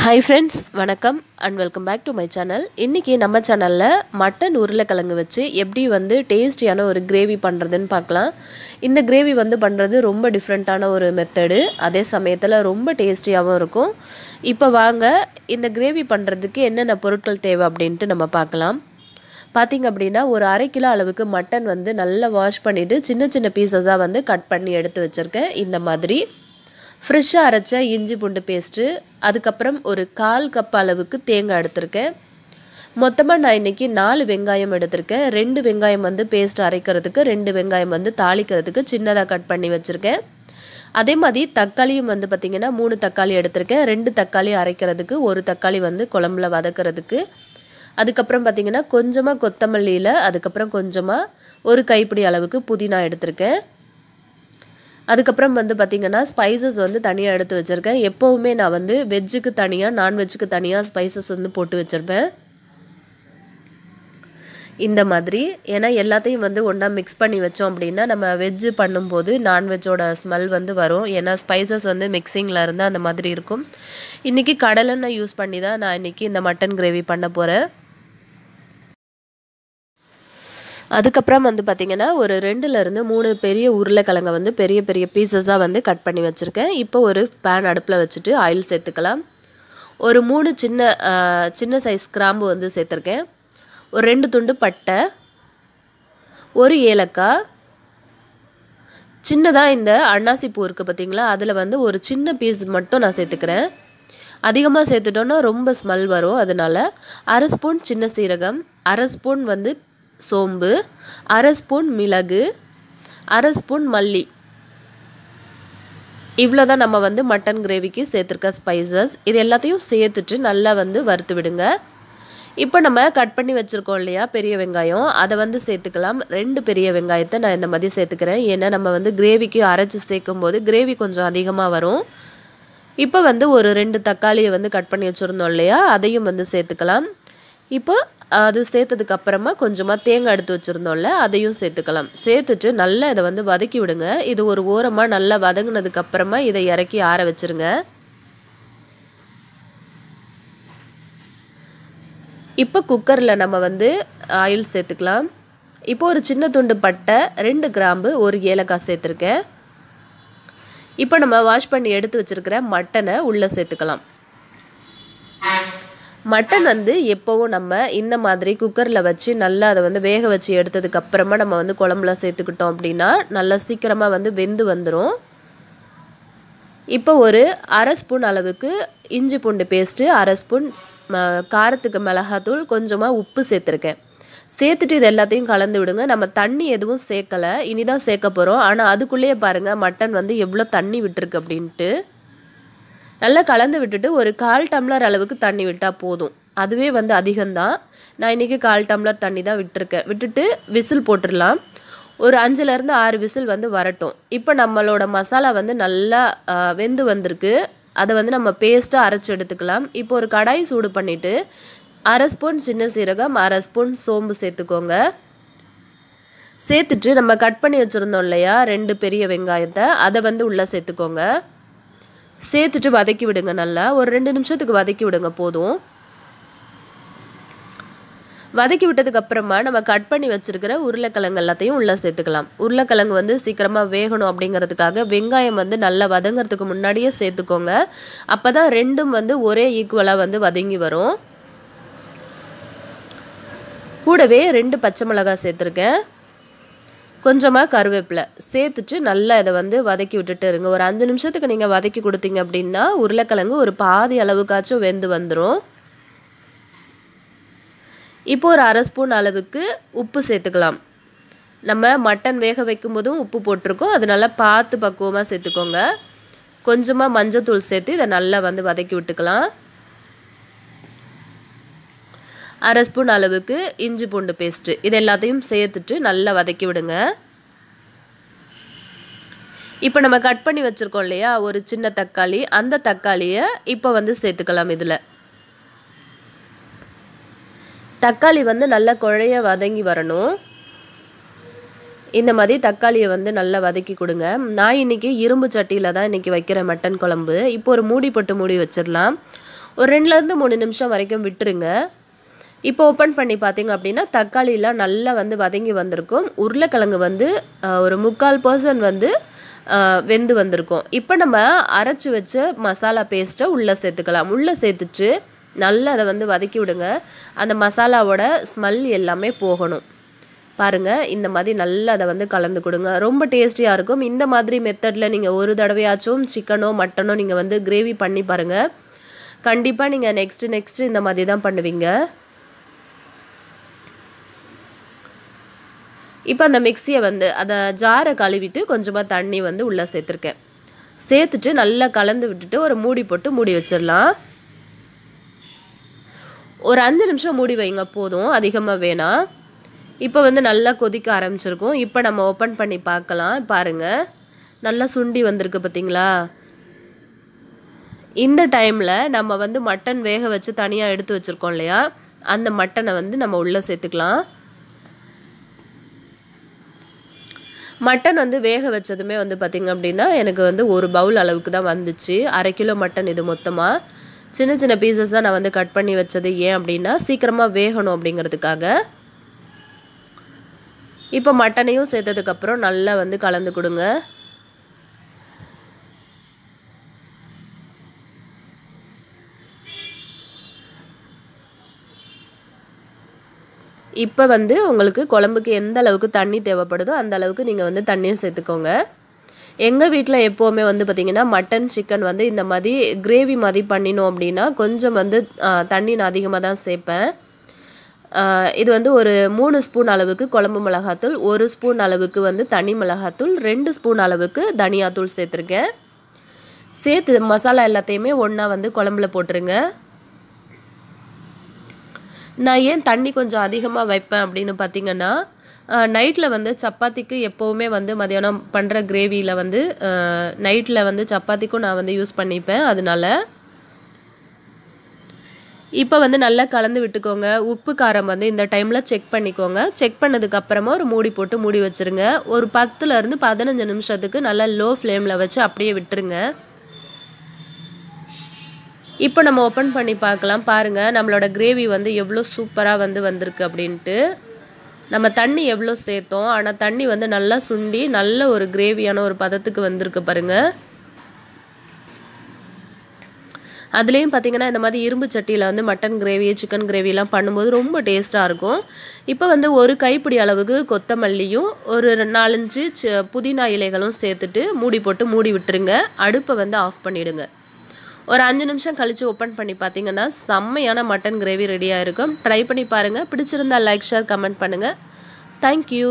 Hi friends, வணக்கம் and welcome back to my channel. இன்னைக்கு நம்ம சேனல்ல மட்டன் உருளைக்கிழங்கு வச்சு எப்படி வந்து டேஸ்டியான ஒரு கிரேவி பண்றதுன்னு பார்க்கலாம். இந்த கிரேவி வந்து பண்றது ரொம்ப டிஃபரண்டான ஒரு மெத்தட். அதே சமயத்துல ரொம்ப டேஸ்டியாவும் இருக்கும். இப்போ வாங்க இந்த கிரேவி பண்றதுக்கு என்னென்ன பொருட்கள் தேவை அப்படினு நம்ம பார்க்கலாம். பாத்தீங்க அப்படினா ஒரு 1/2 கிலோ அளவுக்கு மட்டன் வந்து நல்லா வாஷ் பண்ணிட்டு சின்ன சின்ன பீசஸா வந்து கட் பண்ணி எடுத்து வச்சிருக்கேன். இந்த மாதிரி ஃப்ரெஷ்ஷா அரைச்ச இஞ்சி பூண்டு பேஸ்ட், அதுக்கு அப்புறம் ஒரு 1/4 கப் அளவுக்கு தேங்காய் எடுத்துர்க்கேன். மொத்தமா நான் இன்னைக்கு 4 வெங்காயம் எடுத்துர்க்கேன். 2 வெங்காயம் வந்து பேஸ்ட் அரைக்கிறதுக்கு, 2 வெங்காயம் வந்து தாளிக்கிறதுக்கு சின்னதா கட் பண்ணி வச்சிருக்கேன். அதே மாதிரி தக்காளியும் வந்து பாத்தீங்கன்னா 3 தக்காளி எடுத்துர்க்கேன். 2 தக்காளி அரைக்கிறதுக்கு, 1 தக்காளி வந்து குழம்புல வதக்கிறதுக்கு. அதுக்கு அப்புறம் பாத்தீங்கன்னா கொஞ்சமா கொத்தமல்லியில, அதுக்கு அப்புறம் கொஞ்சமா ஒரு கைப்பிடி அளவுக்கு புதினா எடுத்துர்க்கேன். அதுக்கு அப்புறம் வந்து பாத்தீங்கன்னா ஸ்பைசஸ் வந்து தனியா எடுத்து வச்சிருக்கேன். எப்பவுமே நான் வந்து வெஜ்ஜுக்கு தனியா நான் வெஜ்ஜுக்கு தனியா ஸ்பைசஸ் வந்து போட்டு வச்சிருப்பேன். இந்த மாதிரி ஏனா எல்லாத்தையும் வந்து ஒண்ணா mix பண்ணி வச்சோம் அப்படினா நம்ம வெஜ் பண்ணும்போது நான் வெஜ்ஜோட ஸ்மெல் வந்து வரும். ஏனா ஸ்பைசஸ் வந்து மிக்சிங்ல இருந்தா அந்த மாதிரி இருக்கும். இன்னைக்கு கடலெண்ணெய் யூஸ் பண்ணி தான் நான் இன்னைக்கு இந்த மட்டன் கிரேவி பண்ண போறேன். அதுக்கு அப்புறம் வந்து பாத்தீங்கன்னா ஒரு 2ல இருந்து 3 பெரிய உருளைக்கிழங்க வந்து பெரிய பெரிய பீசஸா வந்து கட் பண்ணி வச்சிருக்கேன். இப்போ ஒரு pan அடுப்புல வச்சிட்டு ஆயில் சேர்த்துக்கலாம். ஒரு 3 சின்ன சைஸ் கிராம்பு வந்து சேர்த்திருக்கேன். ஒரு 2 துண்டு பட்டை, ஒரு ஏலக்காய், சின்னதா இந்த அன்னாசி பூ இருக்கு பாத்தீங்களா, அதுல வந்து ஒரு சின்ன பீஸ் மட்டும் நான் சேர்த்துக்கிறேன். அதிகமா சேர்த்துட்டோம்னா ரொம்ப ஸ்மெல் வரும். அதனால 1/2 ஸ்பூன் சின்ன சீரகம், 1/2 ஸ்பூன் வந்து சோம்பு, 1/2 ஸ்பூன் மிளகு, 1/2 ஸ்பூன் மல்லி. இவ்வளவுதான் நம்ம வந்து மட்டன் கிரேவிக்கு சேர்த்திருக்க ஸ்பைசஸ். இது எல்லாத்தையும் சேர்த்துட்டு நல்லா வந்து வறுத்து விடுங்க. இப்போ நம்ம கட் பண்ணி வச்சிருக்கோம் இல்லையா பெரிய வெங்காயம், அதை வந்து சேர்த்துக்கலாம். 2 பெரிய வெங்காயத்தை நான் இந்த மாதிரி சேர்த்துக்கிறேன். ஏன்னா நம்ம வந்து கிரேவிக்கு அரைச்சு சேர்க்கும்போது கிரேவி கொஞ்சம் அதிகமாக வரும். இப்போ வந்து ஒரு 2 தக்காளியை வந்து கட் பண்ணி வச்சிருந்தோம் இல்லையா, அதையும் வந்து சேர்த்துக்கலாம். இப்போ அது சேர்த்ததுக்கு அப்புறமா கொஞ்சமா தேங்காய் எடுத்து வச்சிருந்தோம்ல, அதையும் சேர்த்துக்கலாம். சேர்த்துட்டு நல்லா இதை வந்து வதக்கி விடுங்க. இது ஒரு ஓரமா நல்லா வதங்கினதுக்கு அப்புறமா இதை இறக்கி ஆற வச்சிருங்க. இப்போ குக்கர்ல நம்ம வந்து ஆயில் சேர்த்துக்கலாம். இப்போ ஒரு சின்ன துண்டு பட்டை, 2 கிராம்பு, ஒரு ஏலக்காய் சேர்த்திருக்கேன். இப்போ நம்ம வாஷ் பண்ணி எடுத்து வச்சிருக்கிற மட்டனை உள்ள சேர்த்துக்கலாம். மட்டன் வந்து எப்பவும் நம்ம இந்த மாதிரி குக்கர்ல வச்சு நல்லா அதை வந்து வேக வச்சு எடுத்ததுக்கு அப்புறமா நம்ம வந்து குழம்புல சேர்த்துக்கிட்டோம் அப்படின்னா நல்லா சீக்கிரமா வந்து வெந்து வந்துடும். இப்போ ஒரு 1/2 ஸ்பூன் அளவுக்கு இஞ்சி பூண்டு பேஸ்ட், 1/2 ஸ்பூன் காரத்துக்கு மிளகாத்தூள், கொஞ்சமா உப்பு சேர்த்துருக்கேன். சேர்த்துட்டு இது எல்லாத்தையும் கலந்து விடுங்க. நம்ம தண்ணி எதுவும் சேர்க்கல, இனிதான் சேர்க்க போறோம். ஆனா அதுக்குள்ளேயே பாருங்க மட்டன் வந்து எவ்வளவு தண்ணி விட்டுருக்கு அப்படின்ட்டு. நல்லா கலந்து விட்டுட்டு ஒரு 1/4 டம்ளர் அளவுக்கு தண்ணி விட்டா போதும். அதுவே வந்து அதிகம்தான். நான் இன்னைக்கு 1/4 டம்ளர் தண்ணி தான் விட்டுருக்கேன். விட்டுட்டு விசில் போட்டுடலாம். ஒரு 5ல இருந்து 6 விசில் வந்து வரட்டும். இப்போ நம்மளோட மசாலா வந்து நல்லா வெந்து வந்திருக்கு. அதை வந்து நம்ம பேஸ்ட்டாக அரைச்சி எடுத்துக்கலாம். இப்போ ஒரு கடாய் சூடு பண்ணிட்டு 1/2 ஸ்பூன் சின்ன சீரகம், 1/2 ஸ்பூன் சோம்பு சேர்த்துக்கோங்க. சேர்த்துட்டு நம்ம கட் பண்ணி வச்சுருந்தோம் இல்லையா 2 பெரிய வெங்காயத்தை, அதை வந்து உள்ளே சேர்த்துக்கோங்க. சேர்த்துட்டு வதக்கி விடுங்க. நல்லா ஒரு 2 நிமிஷத்துக்கு வதக்கி விடுங்க போதும். வதக்கி விட்டதுக்கு அப்புறமா நம்ம கட் பண்ணி வச்சிருக்கிற உருளைக்கிழங்கு எல்லாத்தையும் உள்ள சேர்த்துக்கலாம். உருளைக்கிழங்கு வந்து சீக்கிரமா வேகணும் அப்படிங்கிறதுக்காக வெங்காயம் வந்து நல்லா வதங்கிறதுக்கு முன்னாடியே சேர்த்துக்கோங்க. அப்பதான் ரெண்டும் வந்து ஒரே ஈக்குவலா வந்து வதங்கி வரும். கூடவே 2 பச்சை மிளகாய் சேர்த்துருக்கேன். கொஞ்சமா கருவேப்பிலை சேர்த்துட்டு நல்லா இதை வந்து வதக்கி விட்டுட்டு இருங்க. ஒரு 5 நிமிஷத்துக்கு நீங்க வதக்கி கொடுத்தீங்க அப்படின்னா உருளைக்கிழங்கு ஒரு பாதி அளவுக்காச்சும் வெந்து வந்துடும். இப்போ ஒரு 1/2 ஸ்பூன் அளவுக்கு உப்பு சேர்த்துக்கலாம். நம்ம மட்டன் வேக வைக்கும் போதும் உப்பு போட்டிருக்கோம், அதனால பார்த்து பக்குவமா சேர்த்துக்கோங்க. கொஞ்சமா மஞ்சத்தூள் சேர்த்து இதை நல்லா வந்து வதக்கி விட்டுக்கலாம். 1/2 ஸ்பூன் அளவுக்கு இஞ்சி பூண்டு பேஸ்ட், இது எல்லாத்தையும் சேர்த்துட்டு நல்லா வதக்கி விடுங்க. இப்போ நம்ம கட் பண்ணி வச்சிருக்கோம் இல்லையா ஒரு சின்ன தக்காளி, அந்த தக்காளியை இப்போ வந்து சேர்த்துக்கலாம். இதில் தக்காளி வந்து நல்லா குழைய வதங்கி வரணும். இந்த மாதிரி தக்காளியை வந்து நல்லா வதக்கி கொடுங்க. நான் இன்னைக்கு இரும்பு சட்டியில் தான் இன்னைக்கு வைக்கிற மட்டன் குழம்பு. இப்போ ஒரு மூடி போட்டு மூடி வச்சிடலாம். ஒரு 2லேருந்து 3 நிமிஷம் வரைக்கும் விட்டுருங்க. இப்போ ஓப்பன் பண்ணி பார்த்தீங்க அப்படின்னா தக்காளிலாம் நல்லா வந்து வதங்கி வந்திருக்கும். உருளைக்கிழங்கு வந்து ஒரு 3/4% வந்து வெந்து வந்திருக்கும். இப்போ நம்ம அரைச்சி வச்ச மசாலா பேஸ்ட்டை உள்ளே சேர்த்துக்கலாம். உள்ளே சேர்த்துட்டு நல்லா அதை வந்து வதக்கி விடுங்க. அந்த மசாலாவோட ஸ்மெல் எல்லாமே போகணும். பாருங்கள், இந்த மாதிரி நல்லா அதை வந்து கலந்து கொடுங்க. ரொம்ப டேஸ்டியாக இருக்கும். இந்த மாதிரி மெத்தடில் நீங்கள் ஒரு தடவையாச்சும் சிக்கனோ மட்டனோ நீங்கள் வந்து கிரேவி பண்ணி பாருங்கள். கண்டிப்பாக நீங்கள் நெக்ஸ்ட்டு இந்த மாதிரி தான் பண்ணுவீங்க. இப்போ அந்த மிக்சியை வந்து அதை ஜாரை கழுவிட்டு கொஞ்சமாக தண்ணி வந்து உள்ளே சேர்த்துருக்கேன். சேர்த்துட்டு நல்லா கலந்து விட்டுட்டு ஒரு மூடி போட்டு மூடி வச்சிடலாம். ஒரு 5 நிமிஷம் மூடி வைங்க போதும், அதிகமாக வேணாம். இப்போ வந்து நல்லா கொதிக்க ஆரம்பிச்சிருக்கும். இப்போ நம்ம ஓப்பன் பண்ணி பார்க்கலாம். பாருங்கள், நல்லா சுண்டி வந்திருக்கு பார்த்தீங்களா? இந்த டைமில் நம்ம வந்து மட்டன் வேக வச்சு தனியாக எடுத்து வச்சுருக்கோம் இல்லையா, அந்த மட்டனை வந்து நம்ம உள்ளே சேர்த்துக்கலாம். மட்டன் வந்து வேக வச்சதுமே வந்து பார்த்திங்க அப்படின்னா எனக்கு வந்து ஒரு பவுல் அளவுக்கு தான் வந்துச்சு. 1/2 கிலோ மட்டன் இது மொத்தமாக. சின்ன சின்ன பீசஸ் தான் நான் வந்து கட் பண்ணி வச்சது. ஏன் அப்படின்னா சீக்கிரமாக வேகணும் அப்படிங்கிறதுக்காக. இப்போ மட்டனையும் சேர்த்ததுக்கப்புறம் நல்லா வந்து கலந்து கொடுங்க. இப்போ வந்து உங்களுக்கு குழம்புக்கு எந்த அளவுக்கு தண்ணி தேவைப்படுதோ அந்த அளவுக்கு நீங்கள் வந்து தண்ணியை சேர்த்துக்கோங்க. எங்கள் வீட்டில் எப்போவுமே வந்து பார்த்திங்கன்னா மட்டன் சிக்கன் வந்து இந்த மாதிரி கிரேவி மாதிரி பண்ணினோம் அப்படின்னா கொஞ்சம் வந்து தண்ணி நான் அதிகமாக தான் சேர்ப்பேன். இது வந்து ஒரு 3 ஸ்பூன் அளவுக்கு குழம்பு மிளகாத்தூள், 1 ஸ்பூன் அளவுக்கு வந்து தனி மிளகாத்தூள், 2 ஸ்பூன் அளவுக்கு தனியாத்தூள் சேர்த்துருக்கேன். சேர்த்து மசாலா எல்லாத்தையுமே ஒன்றா வந்து குழம்புல போட்டுருங்க. நான் ஏன் தண்ணி கொஞ்சம் அதிகமாக வைப்பேன் அப்படின்னு பார்த்திங்கன்னா, நைட்டில் வந்து சப்பாத்திக்கு எப்போவுமே வந்து மதியானம் பண்ணுற கிரேவியில் வந்து நைட்டில் வந்து சப்பாத்திக்கும் நான் வந்து யூஸ் பண்ணிப்பேன். அதனால இப்போ வந்து நல்லா கலந்து விட்டுக்கோங்க. உப்பு காரம் வந்து இந்த டைமில் செக் பண்ணிக்கோங்க. செக் பண்ணதுக்கப்புறமா ஒரு மூடி போட்டு மூடி வச்சுருங்க. ஒரு 10லேருந்து 15 நிமிஷத்துக்கு நல்லா லோ ஃப்ளேமில் வச்சு அப்படியே விட்டுருங்க. இப்போ நம்ம ஓப்பன் பண்ணி பார்க்கலாம். பாருங்கள், நம்மளோட கிரேவி வந்து எவ்வளோ சூப்பராக வந்து வந்திருக்கு அப்படின்ட்டு. நம்ம தண்ணி எவ்வளோ சேர்த்தோம், ஆனால் தண்ணி வந்து நல்லா சுண்டி நல்ல ஒரு கிரேவியான ஒரு பதத்துக்கு வந்திருக்கு பாருங்கள். அதுலேயும் பார்த்திங்கன்னா இந்த மாதிரி இரும்பு சட்டியில் வந்து மட்டன் கிரேவி சிக்கன் கிரேவிலாம் பண்ணும்போது ரொம்ப டேஸ்ட்டாக இருக்கும். இப்போ வந்து ஒரு கைப்பிடி அளவுக்கு கொத்தமல்லியும் ஒரு 4-5 புதினா இலைகளும் சேர்த்துட்டு மூடி போட்டு மூடி விட்டுருங்க. அடுப்பை வந்து ஆஃப் பண்ணிவிடுங்க. ஒரு 5 நிமிஷம் கழித்து ஓப்பன் பண்ணி பார்த்தீங்கன்னா செம்மையான மட்டன் கிரேவி ரெடியாக இருக்கும். ட்ரை பண்ணி பாருங்கள். பிடிச்சிருந்தால் லைக், ஷேர், கமெண்ட் பண்ணுங்கள். தேங்க்யூ.